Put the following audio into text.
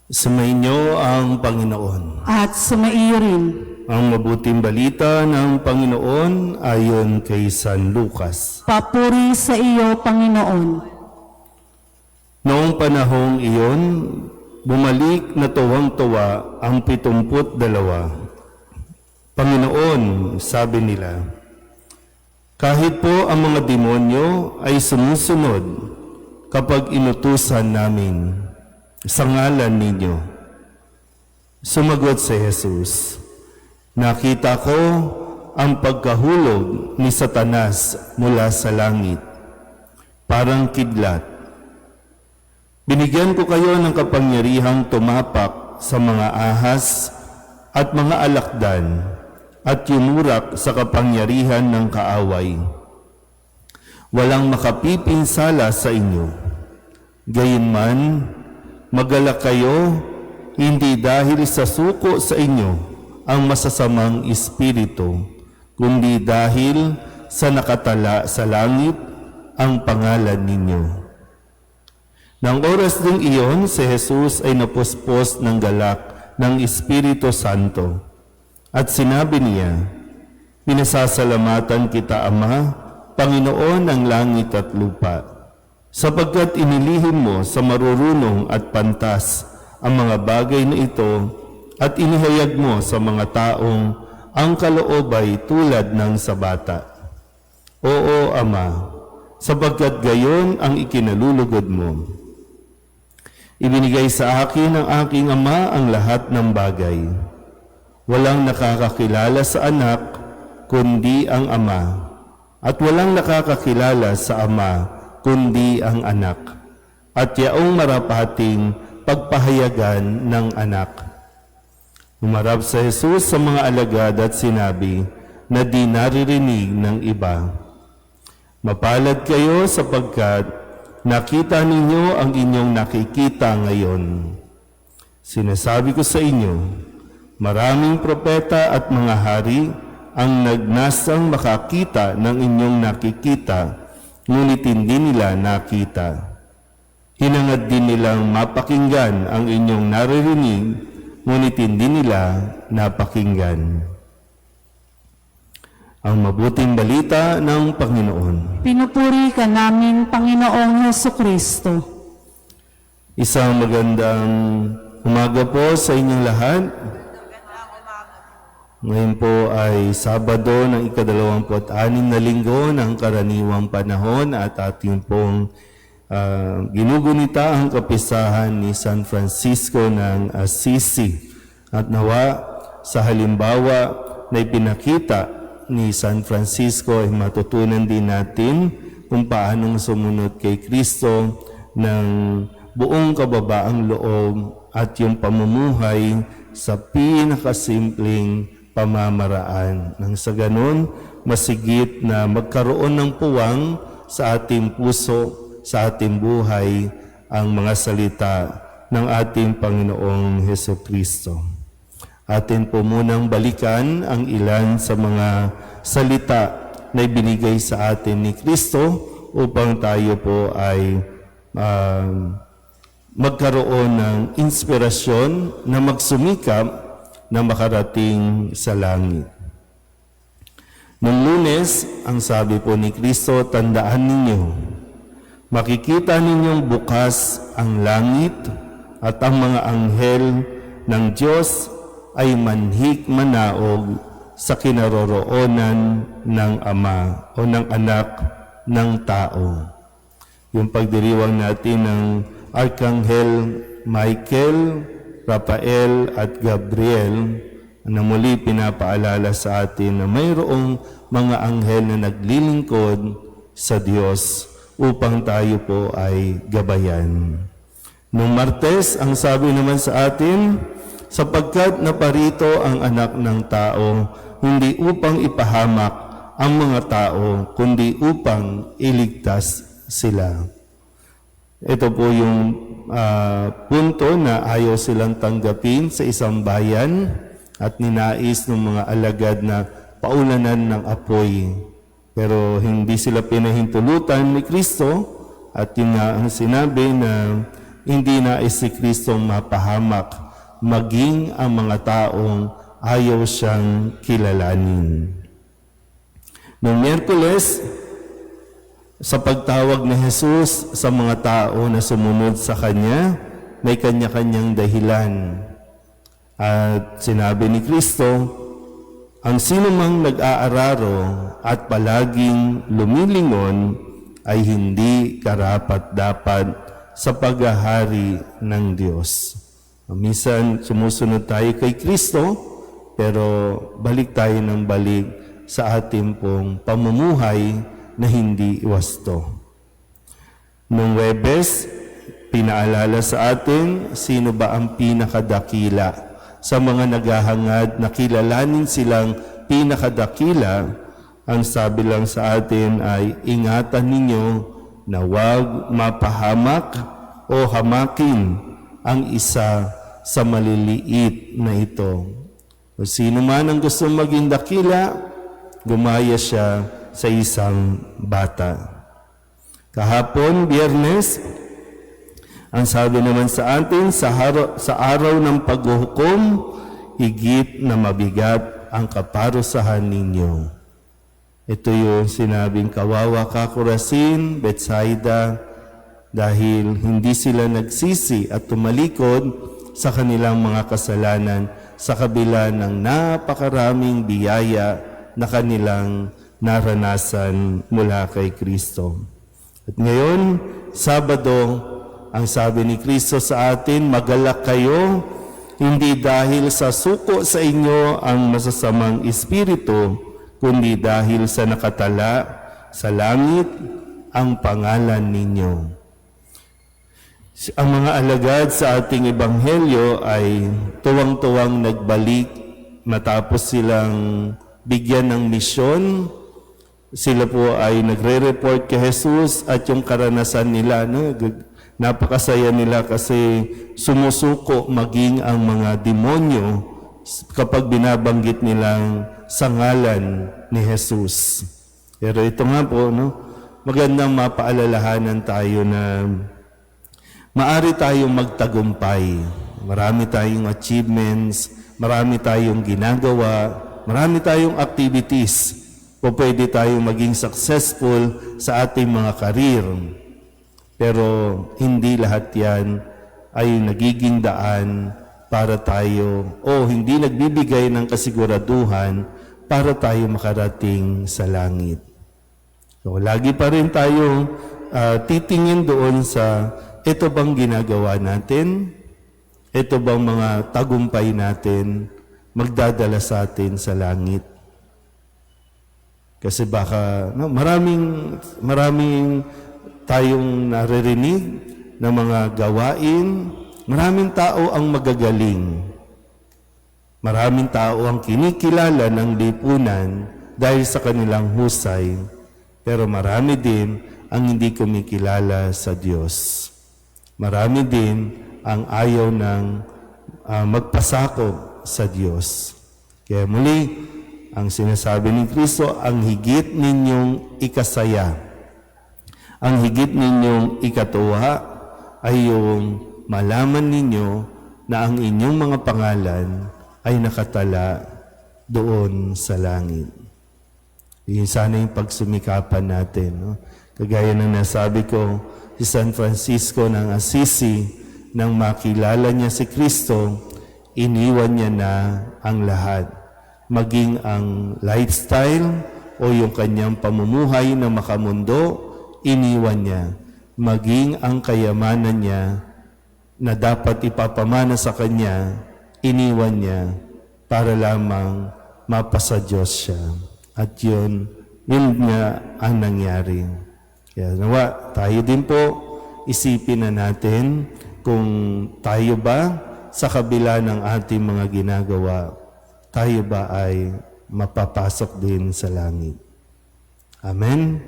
Sumainyo ang Panginoon. At sumaiyo rin. Ang mabuting balita ng Panginoon ayon kay San Lucas. Papuri sa iyo, Panginoon. Noong panahong iyon, bumalik na tuwang-tuwa ang 72. Panginoon, sabi nila, kahit po ang mga demonyo ay sumusunod kapag inutusan namin sa ngalan ninyo. Sumagot si Jesus, nakita ko ang pagkahulog ni Satanas mula sa langit, parang kidlat. Binigyan ko kayo ng kapangyarihang tumapak sa mga ahas at mga alakdan at yumurak sa kapangyarihan ng kaaway. Walang makapipinsala sa inyo. Gayunman, magalak kayo, hindi dahil sa suko sa inyo ang masasamang espiritu, kundi dahil sa nakatala sa langit ang pangalan ninyo. Nang oras ding iyon, si Jesus ay napuspos ng galak ng Espiritu Santo at sinabi niya, pinasasalamatan kita, Ama, Panginoon ng langit at lupa, sapagkat inilihim mo sa marurunong at pantas ang mga bagay na ito at inihayag mo sa mga taong ang kaloob ay tulad ng sa bata. Oo, Ama, sapagkat gayon ang ikinalulugod mo. Ibinigay sa akin ng aking Ama ang lahat ng bagay. Walang nakakakilala sa anak, kundi ang Ama, at walang nakakakilala sa Ama, kundi ang anak, at yaong marapating pagpahayagan ng anak. Humarap sa Jesus sa mga alagad at sinabi na di naririnig ng iba, mapalad kayo sapagkat nakita ninyo ang inyong nakikita ngayon. Sinasabi ko sa inyo, maraming propeta at mga hari ang nagnasang makakita ng inyong nakikita, ngunit hindi nila nakita. Hinangad din nilang mapakinggan ang inyong naririnig, ngunit hindi nila napakinggan. Ang mabuting balita ng Panginoon. Pinupuri ka namin, Panginoong Hesukristo. Isang magandang umaga po sa inyong lahat. Ngayon po ay Sabado ng ika-26 na linggo ng karaniwang panahon at ating pong ginugunita ang kapisahan ni San Francisco ng Assisi. At nawa sa halimbawa na ipinakita ni San Francisco ay matutunan din natin kung paanong sumunod kay Kristo ng buong kababaang loob at yung pamumuhay sa pinakasimpleng pamamaraan. Nang sa ganon, masigit na magkaroon ng puwang sa ating puso, sa ating buhay, ang mga salita ng ating Panginoong Hesukristo. Atin po munang balikan ang ilan sa mga salita na ibinigay sa atin ni Kristo upang tayo po ay magkaroon ng inspirasyon na magsumikap na makarating sa langit. Noong Lunes, ang sabi po ni Kristo, tandaan ninyo, makikita ninyong bukas ang langit at ang mga anghel ng Diyos ay manhik manaog sa kinaroroonan ng Ama o ng anak ng tao. Yung pagdiriwang natin ng Arkanghel Michael, Rafael at Gabriel na muli pinapaalala sa atin na mayroong mga anghel na naglilingkod sa Diyos upang tayo po ay gabayan. Noong Martes, ang sabi naman sa atin, sapagkat naparito ang anak ng tao, hindi upang ipahamak ang mga tao, kundi upang iligtas sila. Ito po yung punto na ayaw silang tanggapin sa isang bayan at ninais ng mga alagad na paulanan ng apoy. Pero hindi sila pinahintulutan ni Kristo at yun nga ang sinabi na hindi nais si Kristong mapahamak, maging ang mga taong ayaw siyang kilalanin. Noong Miyerkules, sa pagtawag ni Jesus sa mga tao na sumunod sa Kanya, may kanya-kanyang dahilan. At sinabi ni Kristo, ang sino mang nag-aararo at palaging lumilingon ay hindi karapat-dapat sa paghahari ng Diyos. Minsan sumusunod tayo kay Kristo, pero balik tayo ng balik sa ating pong pamumuhay na hindi wasto. Noong Huwebes, pinaalala sa atin sino ba ang pinakadakila. Sa mga naghahangad na kilalanin silang pinakadakila, ang sabi lang sa atin ay ingatan ninyo na huwag mapahamak o hamakin ang isa sa maliliit na ito. O sino man ang gusto maging dakila, gumaya siya sa isang bata. Kahapon, Biyernes, ang sabi naman sa atin, sa araw ng paghuhukom, higit na mabigat ang kaparusahan ninyo. Ito yung sinabing kawawa ka Corazin, Bethsaida, dahil hindi sila nagsisi at tumalikod sa kanilang mga kasalanan sa kabila ng napakaraming biyaya na kanilang naranasan mula kay Kristo. At ngayon, Sabado, ang sabi ni Kristo sa atin, magalak kayo, hindi dahil sa suko sa inyo ang masasamang espiritu, kundi dahil sa nakatala sa langit ang pangalan ninyo. Ang mga alagad sa ating ebanghelyo ay tuwang-tuwang nagbalik matapos silang bigyan ng misyon. Sila po ay nagre-report kay Jesus at yung karanasan nila, napakasaya nila kasi sumusuko maging ang mga demonyo kapag binabanggit nilang sa ngalan ni Jesus. Pero ito nga po, magandang mapaalalahanan tayo na maari tayong magtagumpay. Marami tayong achievements, marami tayong ginagawa, marami tayong activities. O pwede tayong maging successful sa ating mga karir. Pero hindi lahat yan ay nagiging daan para tayo o hindi nagbibigay ng kasiguraduhan para tayo makarating sa langit. So, lagi pa rin tayo titingin doon sa ito bang ginagawa natin? Ito bang mga tagumpay natin magdadala sa atin sa langit? Kasi baka maraming tayong naririnig ng mga gawain, maraming tao ang magagaling. Maraming tao ang kinikilala ng lipunan dahil sa kanilang husay, pero marami din ang hindi kumikilala sa Diyos. Marami din ang ayaw ng magpasakop sa Diyos. Kaya muli, ang sinasabi ni Kristo, ang higit ninyong ikasaya, ang higit ninyong ikatuwa ay yung malaman ninyo na ang inyong mga pangalan ay nakatala doon sa langit. Yun sana yung pagsumikapan natin. Kagaya ng nasabi ko, si San Francisco ng Assisi, nang makilala niya si Kristo, iniwan niya na ang lahat. Maging ang lifestyle o yung kanyang pamumuhay na makamundo, iniwan niya. Maging ang kayamanan niya na dapat ipapamana sa kanya, iniwan niya para lamang mapasa Diyos siya. At yun nga ang nangyari. Kaya nawa, tayo din po, isipin na natin kung tayo ba sa kabila ng ating mga ginagawa, tayo ba ay mapapasok din sa langit. Amen.